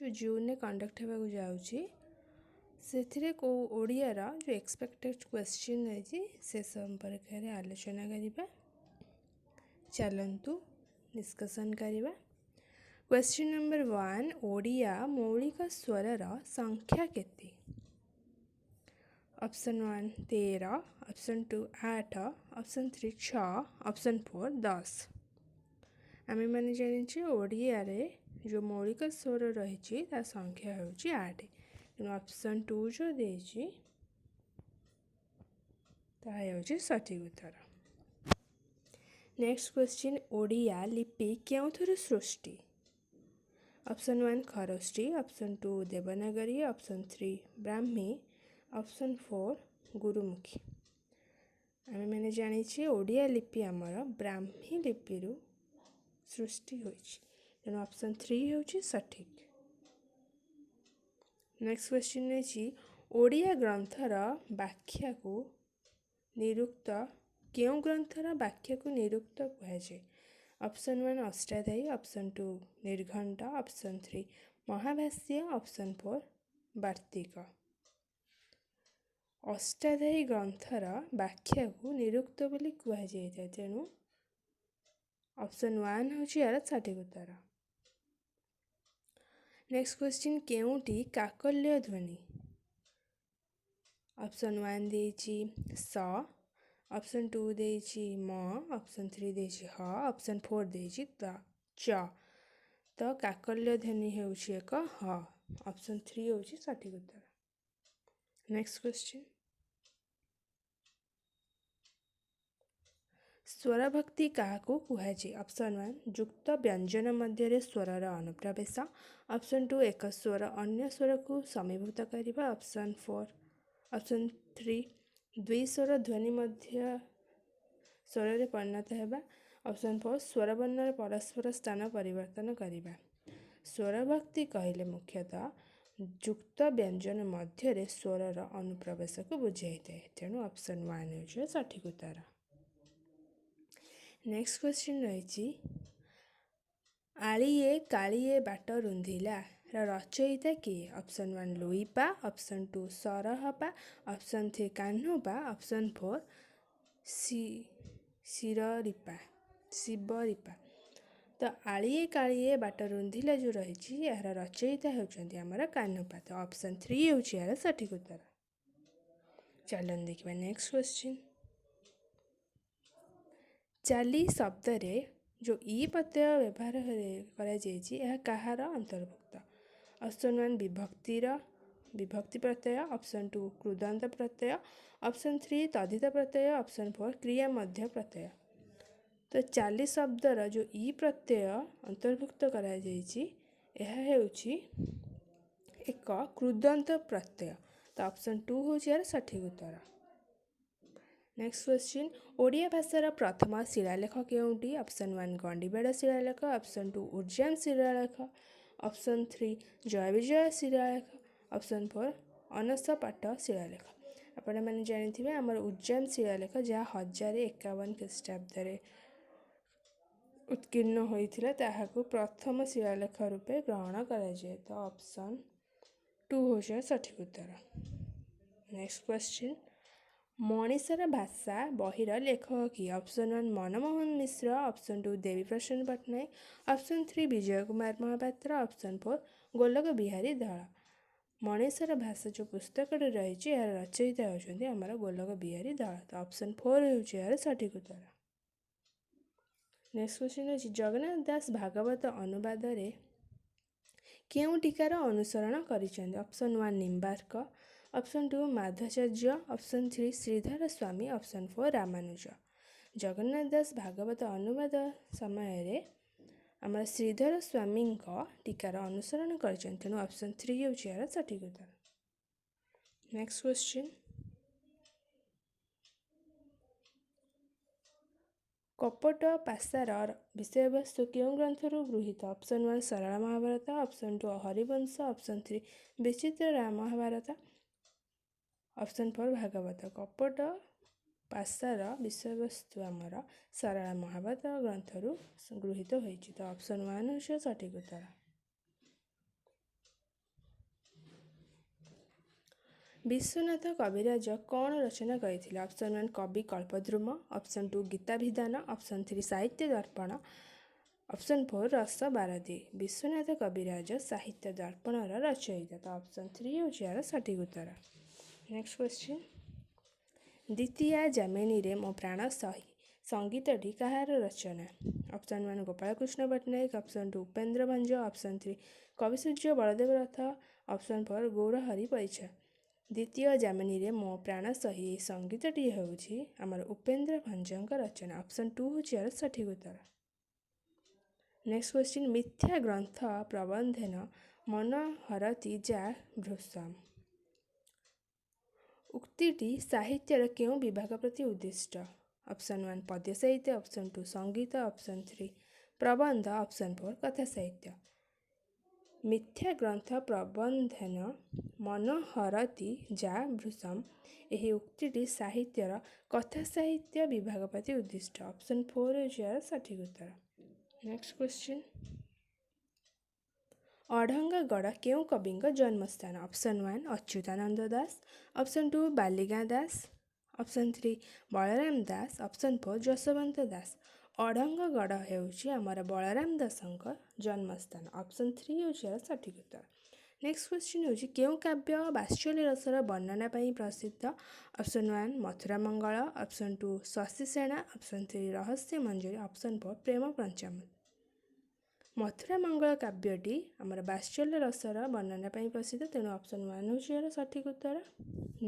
जो जून में कंडक्ट होगा जाऊँगी से को ओडियार जो एक्सपेक्टेड क्वेश्चन रही से संपर्क में आलोचना करवा। चलतु डिस्कसन करवा। क्वेश्चन नंबर 1 ओडिया मौलिक स्वरर संख्या केते? Option 1 13, option 2 8, option 3 6, option 4 10। आम मैंने जानी ओडिया रे जो मौलिक स्वर रही संख्या हूँ 8। तेणु ऑप्शन 2 जो देजी ताकि सठिक उत्तर। नेक्स्ट क्वेश्चन ओडिया लिपि क्यों सृष्टि? Option 1 Kharosthi, option 2 Devanagari, option 3 Brahmi, option 4 Gurmukhi. आम मैंने जानी ओडिया लिपि आमर ब्राह्मी लिपि सृष्टि होइछि। तेणु ऑप्शन 3 हूँ सठिक। नेक्स्ट क्वेश्चन है ओडिया ग्रंथर व्याख्या को निरुक्त क्यों ग्रंथर व्याख्या को निरुक्त कहुए? Option 1 Ashtadhyayi, option 2 Nirghant, option 3 Mahabhashya, option 4 Vartika. Ashtadhyayi ग्रंथर व्याख्या को निरुक्त बोली कहुए। तेणु ऑप्शन 1 हूँ यार सठिक उत्तर। नेक्स्ट क्वेश्चन केउटी काकल्य ध्वनि? ऑप्शन 1 देछि स, ऑप्शन 2 देछि म, ऑप्शन 3 देछि ह, ऑप्शन 4 देछि त च। तो काकल्य ध्वनि हेउछि एक ह। ऑप्शन 3 होछि सठिक उत्तर। नेक्स्ट क्वेश्चन स्वर भक्ति क्या कहुए? ऑप्शन 1 युक्त व्यंजन मध्य स्वरर अनुप्रवेश, ऑप्शन 2 एक स्वर अन्य स्वर को समीभूत करने, ऑप्शन 3 दुई स्वर ध्वनि मध्य स्वर परिणत होगा, ऑप्शन 4 स्वर वर्ण परस्पर स्थान परिवर्तन करने। स्वर भक्ति कहले मुख्यतः युक्त व्यंजन मध्य स्वरर अनुप्रवेश को बुझाई था। तेणु ऑप्शन 1 हो सठिक उत्तर। नेक्स्ट क्वेश्चन रही आलिए कालिए बाट रुंधिला रचयिता किए? Option 1 Luipa, option 2 Sarahapa, option 3 Kanhupa, option 4 Shivaripa. तो आलिए कालिए बाट रुंधिला जो रही यार रचयिता होती आमर कान्हुपा। तो ऑप्शन 3 हूँ यार सठिक उत्तर। चलन देखिए नेक्स्ट क्वेश्चन। चाली शब्द रे जो ई प्रत्यय व्यवहार करा कहार अंतर्भुक्त? ऑप्शन 1 विभक्ति प्रत्यय, ऑप्शन 2 कृदंत प्रत्यय, ऑप्शन 3 तद्धित प्रत्यय, ऑप्शन 4 क्रिया मध्य प्रत्यय। तो चाली शब्दर जो ई प्रत्यय अंतर्भुक्त करा एक कृदंत प्रत्यय। तो ऑप्शन 2 हूँ यार सठिक उत्तर। नेक्स्ट क्वेश्चन ओडिया भाषार प्रथम शिलालेख केउंटी? ऑप्शन 1 गंडीबाड़ शिलालेख, ऑप्शन 2 उज्जैन शिलालेख, ऑप्शन 3 जय विजय शिलालेख, ऑप्शन 4 अनसपाट शिलालेख। आपण मैंने जानी आमर उज्जैन शिलालेख जहाँ 1051 ख्रीष्टाब्द उत्कीर्ण होता ताहाकु प्रथम शिलालेख रूपे ग्रहण कराए। तो ऑप्शन 2 हो सठिक उत्तर। नेक्स्ट क्वेश्चन मनीषर भाषा बहिर लेखक किए? ऑप्शन 1 मनमोहन मिश्र, ऑप्शन 2 देवी प्रसन्न पट्टनायक, ऑप्शन 3 विजय कुमार महापात्र, ऑप्शन 4 गोलक बिहारी धला। मनीषर भाषा जो पुस्तक रही यार रचयिता होती आमर गोलक बिहारी धला। तो ऑप्शन 4 हो यार सठिक उत्तर। नेक्स्ट क्वेश्चन है जगन्नाथ दास भागवत अनुवाद रे क्यों टीकार अनुसरण करिसेंती? Option 1 Nimbarka, option 2 Madhvacharya, option 3 Shridhar Swami, option 4 Ramanuja. Jagannath Das Bhagavat अनुवाद समय आम श्रीधर स्वामी टीकार अनुसरण करिसेंती। तेणु ऑप्शन 3 हूँ यार सठिक उत्तर। नेक्स्ट क्वेश्चन कपट पासार विषय वस्तु क्यों ग्रंथर गृहीत? ऑप्शन 1 सरला महाभारत, ऑप्शन 2 हरिवंश, ऑप्शन 3 विचित्र महाभारत, ऑप्शन 4 भागवत। कपट पासार विषय वस्तु आमर सरला महाभारत ग्रंथर गृहीत होती। तो ऑप्शन 1 हो सठिक उत्तर। ବିଶ୍ୱନାଥ କବିରାଜ କ'ଣ ରଚନା କରିଥିଲେ? ଅପସନ୍ 1 କବି କଳ୍ପଦ୍ରୁମ, ଅପସନ୍ 2 ଗୀତାଭିଧାନ, ଅପସନ୍ 3 ସାହିତ୍ୟ ଦର୍ପଣ, ଅପସନ୍ 4 ରସ ବାରଦୀ। ବିଶ୍ୱନାଥ କବିରାଜ ସାହିତ୍ୟ ଦର୍ପଣର ରଚୟିତା, ତ ଅପସନ୍ 3 ହେଉଛି ଏହାର ସଠିକ୍ ଉତ୍ତର। ନେକ୍ସଟ କ୍ୱେଶ୍ଚିନ୍, ଦ୍ୱିତୀୟା ଯାମିନୀରେ ମୋ ପ୍ରାଣ ସହି ସଙ୍ଗୀତଟି କାହାର ରଚନା? Option 1 Gopalkrishna Pattanayak, option 2 Upendra Bhanja, option 3 Kabisurya Baladev Rath, option 4 Gourhari Parichha. ଦ୍ୱିତୀୟ ଯାମିନୀରେ ମୋ ପ୍ରାଣ ସହି ଏହି ସଙ୍ଗୀତଟି ହେଉଛି ଆମର ଉପେନ୍ଦ୍ର ଭଞ୍ଜଙ୍କ ରଚନା, ଅପସନ୍ 2 ହେଉଛି ଏହାର ସଠିକ୍ ଉତ୍ତର। ନେକ୍ସଟ କ୍ୱେଶ୍ଚିନ୍, ମିଥ୍ୟା ଗ୍ରନ୍ଥ ପ୍ରବନ୍ଧେନ ମନହରତି ଯା ଭୃଶମ୍। ଉକ୍ତିଟି ସାହିତ୍ୟର କେଉଁ ବିଭାଗ ପ୍ରତି ଉଦ୍ଦିଷ୍ଟ? ଅପସନ୍ 1 ପଦ୍ୟ ସାହିତ୍ୟ, ଅପସନ୍ 2 ସଙ୍ଗୀତ, ଅପସନ୍ 3 ପ୍ରବନ୍ଧ, ଅପସନ୍ 4 କଥା ସାହିତ୍ୟ। ମିଥ୍ୟା ଗ୍ରନ୍ଥ ପ୍ରବନ୍ଧେନ ମନହରତି ଯା ଭୃଶମ୍, ଏହି ଉକ୍ତିଟି ସାହିତ୍ୟର କଥା ସାହିତ୍ୟ ବିଭାଗ ପ୍ରତି ଉଦ୍ଦିଷ୍ଟ, ଅପସନ୍ 4 ହେଉଛି ଏହାର ସଠିକ୍ ଉତ୍ତର। ନେକ୍ସଟ କ୍ୱେଶ୍ଚିନ୍, ଅଢଙ୍ଗଗଡ଼ କେଉଁ କବିଙ୍କ ଜନ୍ମସ୍ଥାନ? Option 1 Achyutananda Das, option 2 Baligaan Das, option 3 Balaram Das, option 4 Jasobanta Das. Adhangagarh ହେଉଛି ଆମର ବଳରାମ ଦାସଙ୍କ ଜନ୍ମସ୍ଥାନ, ଅପସନ୍ 3 ହେଉଛି ଏହାର ସଠିକ୍ ଉତ୍ତର। ନେକ୍ସଟ କ୍ୱେଶ୍ଚିନ୍ ହେଉଛି କେଉଁ କାବ୍ୟ ବାତ୍ସଲ୍ୟ ରସର ବର୍ଣ୍ଣନା ପାଇଁ ପ୍ରସିଦ୍ଧ? ଅପସନ୍ 1 ମଥୁରା ମଙ୍ଗଳ, ଅପସନ୍ 2 ଶଶିସେନା, ଅପସନ୍ 3 ରହସ୍ୟ ମଞ୍ଜରୀ, ଅପସନ୍ 4 ପ୍ରେମ ପଞ୍ଚାମୃତ। ମଥୁରା ମଙ୍ଗଳ କାବ୍ୟଟି ଆମର ବାତ୍ସଲ୍ୟ ରସର ବର୍ଣ୍ଣନା ପାଇଁ ପ୍ରସିଦ୍ଧ, ତେଣୁ ଅପସନ୍ 1 ହେଉଛି ଏହାର ସଠିକ୍ ଉତ୍ତର।